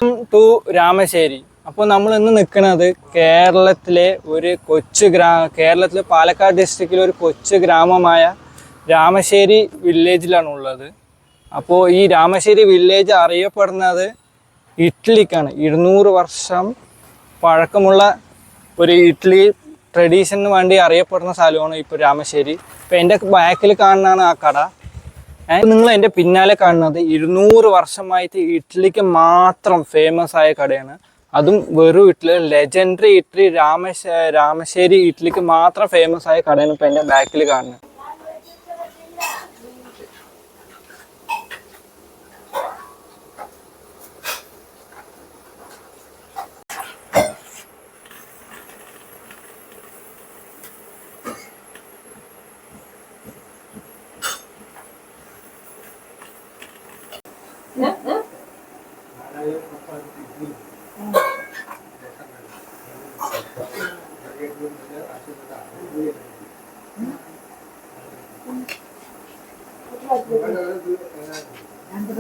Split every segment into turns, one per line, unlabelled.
To Ramassery. അപ്പോൾ നമ്മൾ ഇന്ന് നിൽക്കുന്നത് കേരളത്തിലെ ഒരു കേരളത്തിലെ പാലക്കാട് ഡിസ്ട്രിക്റ്റിലെ ഒരു കൊച്ചു ഗ്രാമമായ രാമശ്ശേരി വില്ലേജിലാണ് ഉള്ളത്. അപ്പോൾ ഈ രാമശ്ശേരി വില്ലേജ് അറിയപ്പെടുന്നത് ഇഡ്ഡലിക്കാണ്. 200 വർഷം പഴക്കമുള്ള ഒരു ഇഡ്ഡലി ട്രഡീഷന് വേണ്ടി അറിയപ്പെടുന്ന സ്ഥലമാണ് ഇപ്പോൾ രാമശ്ശേരി. ഇപ്പോൾ എൻ്റെ ബാക്കിൽ കാണുന്നതാണ് ആ കട. നിങ്ങൾ എൻ്റെ പിന്നാലെ കാണുന്നത് 200 വർഷമായിട്ട് ഇഡ്ഡലിക്ക് മാത്രം ഫേമസ് ആയ കടയാണ്. അതും വെറും ഇഡ്ഡലി, ലെജൻഡറി ഇഡ്ഡലി, രാമശ്ശേരി ഇഡ്ഡലിക്ക് മാത്രം ഫേമസ് ആയ കടയാണ് ഇപ്പോൾ എൻ്റെ ബാക്കിൽ കാണുന്നത്.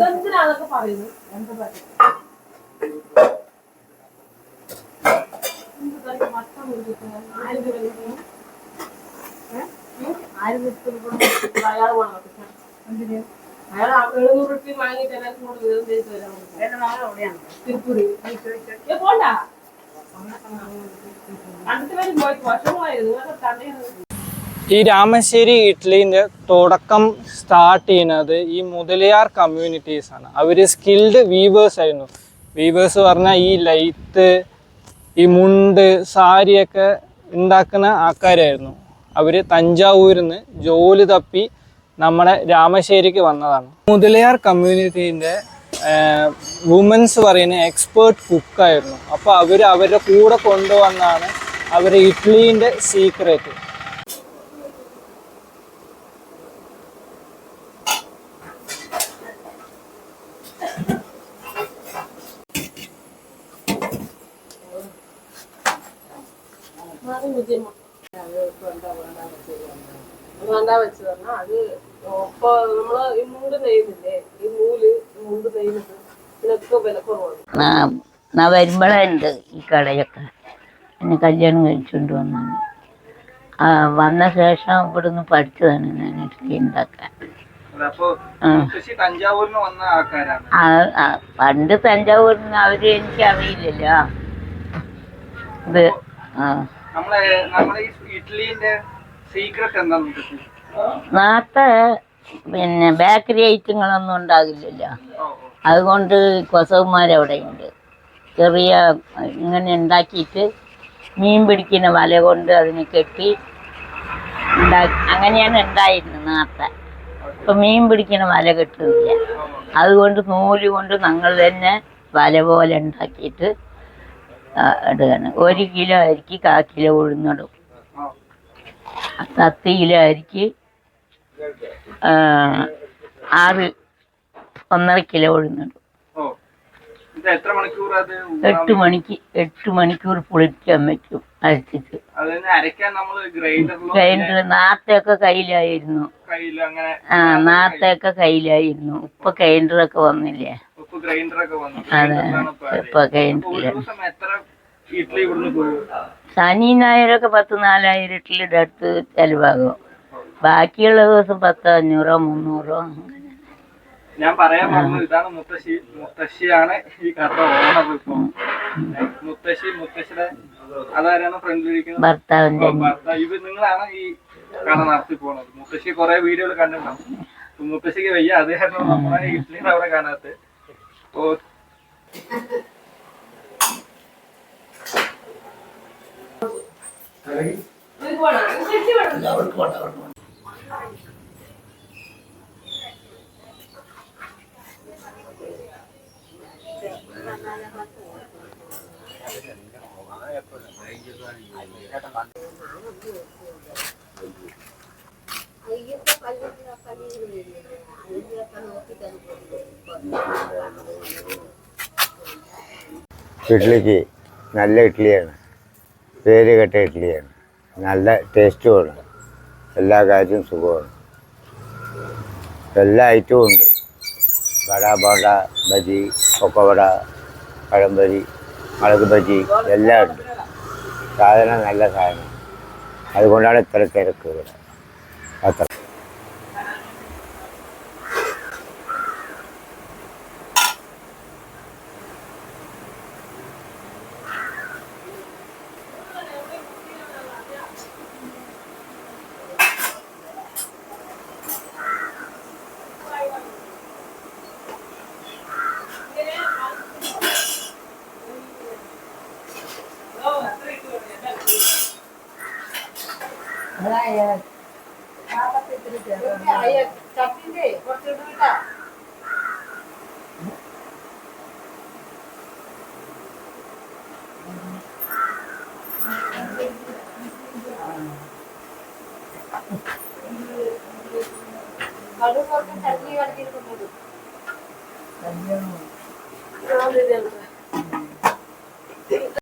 എന്തിനാതൊക്കെ പറയുന്നു? അയാൾ 700 രൂപ വാങ്ങിയിട്ട് എല്ലാവർക്കും കൂടെ വിതരണം ചെയ്ത് വരാം. തിരുപ്പൂര് പോണ്ട, അടുത്ത പേരും പോയിട്ട് വർഷമായിരുന്നു.
ഈ രാമശ്ശേരി ഇഡ്ഡലിൻ്റെ തുടക്കം സ്റ്റാർട്ട് ചെയ്യുന്നത് ഈ മുതലിയാർ കമ്മ്യൂണിറ്റീസ് ആണ്. അവർ സ്കിൽഡ് വീവേഴ്സ് ആയിരുന്നു. വീവേഴ്സ് പറഞ്ഞാൽ ഈ ലൈത്ത്, ഈ മുണ്ട്, സാരിയൊക്കെ ഉണ്ടാക്കുന്ന ആൾക്കാരായിരുന്നു. അവർ തഞ്ചാവൂരിൽ നിന്ന് ജോലി തപ്പി നമ്മുടെ രാമശ്ശേരിക്ക് വന്നതാണ്. മുതലിയാർ കമ്മ്യൂണിറ്റീൻ്റെ വുമൻസ് പറയുന്ന എക്സ്പേർട്ട് കുക്കായിരുന്നു. അപ്പോൾ അവരുടെ കൂടെ കൊണ്ടുവന്നാണ് അവർ ഇഡ്ഡലീൻ്റെ സീക്രറ്റ്.
വേണ്ട വെച്ച് പറഞ്ഞാൽ അത് ഇപ്പൊ നമ്മള് ഈ മൂട് നെയ്യുന്നില്ലേ, ഈ മൂട് നെയ്യുന്നത് ഇതിനൊക്കെ വില കുറവാണ്.
വരുമ്പോഴുണ്ട് ഈ കടയൊക്കെ. എന്നെ കല്യാണം കഴിച്ചുകൊണ്ട് വന്നാണ്. വന്ന ശേഷം ഇവിടുന്ന് പഠിച്ചതാണ് ഞാൻ ഇഡ്ഡലി ഉണ്ടാക്കാൻ. പണ്ട് തഞ്ചാവൂരിന് അവര് എനിക്ക് അറിയില്ലല്ലോ ഇത്. നേരത്തെ പിന്നെ ബേക്കറി ഐറ്റങ്ങളൊന്നും ഉണ്ടാകില്ലല്ലോ. അതുകൊണ്ട് കൊസവന്മാരവിടെയുണ്ട്. ചെറിയ ഇങ്ങനെ ഉണ്ടാക്കിയിട്ട് മീൻ പിടിക്കുന്ന വല കൊണ്ട് അതിന് കെട്ടി അങ്ങനെയാണ് ഉണ്ടായിരുന്നത് നേരത്തെ. ഇപ്പം മീൻ പിടിക്കുന്ന വല കെട്ടുന്നില്ല. അതുകൊണ്ട് നൂല് കൊണ്ട് ഞങ്ങൾ തന്നെ വല പോലെ ഉണ്ടാക്കിയിട്ട് ഇടുകയാണ്. 1 കിലോ അരിക്ക് 1/4 കിലോ ഉഴുന്നിടും. 10 കിലോ അരിക്ക് 1/2 കിലോ ഉഴുന്നിടും. 8 മണിക്കൂർ പുളിക്കാൻ വെക്കും അരച്ചിട്ട്. ഗ്രൈൻഡർ നേരത്തെയൊക്കെ കയ്യിലായിരുന്നു. നേരത്തെയൊക്കെ കയ്യിലായിരുന്നു. ഇപ്പൊ ഗ്രൈൻഡറൊക്കെ വന്നില്ലേ. അതെ, ഇപ്പൊ ഗ്രൈൻഡറില്ല. ശനി ഞായറൊക്കെ 10-4000 ഇഡ്ഡലിയുടെ അടുത്ത് ചെലവാകും. ബാക്കിയുള്ള ദിവസം 1000-500 300 അങ്ങനെ.
ഞാൻ പറയാൻ പറഞ്ഞു, ഇതാണ് മുത്തശ്ശിയാണ് ഈ കട ഓണർ. ഇപ്പൊ മുത്തശ്ശിയുടെ അതാരാണ് ഫ്രണ്ടിലിരിക്കുന്നത്?
ഭർത്താവിന്റെ.
ഇത് നിങ്ങളാണ് ഈ കട നടത്തി പോണത്. മുത്തശ്ശി കുറെ വീഡിയോകൾ കണ്ടിട്ടുണ്ടാവും. മുത്തശ്ശിക്ക് വയ്യ, അത് കാരണം നമ്മളെ ഇഡ്ഡലിയുടെ അവിടെ കാണാത്ത.
ഇഡ്ഡലിക്ക് നല്ല ഇഡ്ഡലിയാണ്, പേര് കേട്ട ഇഡ്ഡലിയാണ്, നല്ല ടേസ്റ്റുമാണ്, എല്ലാ കാര്യവും സുഖമാണ്, എല്ലാ ഐറ്റവും ഉണ്ട്. വട, ബോണ്ട, ബജി, പൊക്കവട, പഴംപൊരി, മുളക് ബജി എല്ലാം ഉണ്ട്. സാധനം നല്ല സാധനം, അതുകൊണ്ടാണ് ഇത്ര തിരക്ക് ഇവിടെ. അത്ര
ചട്നി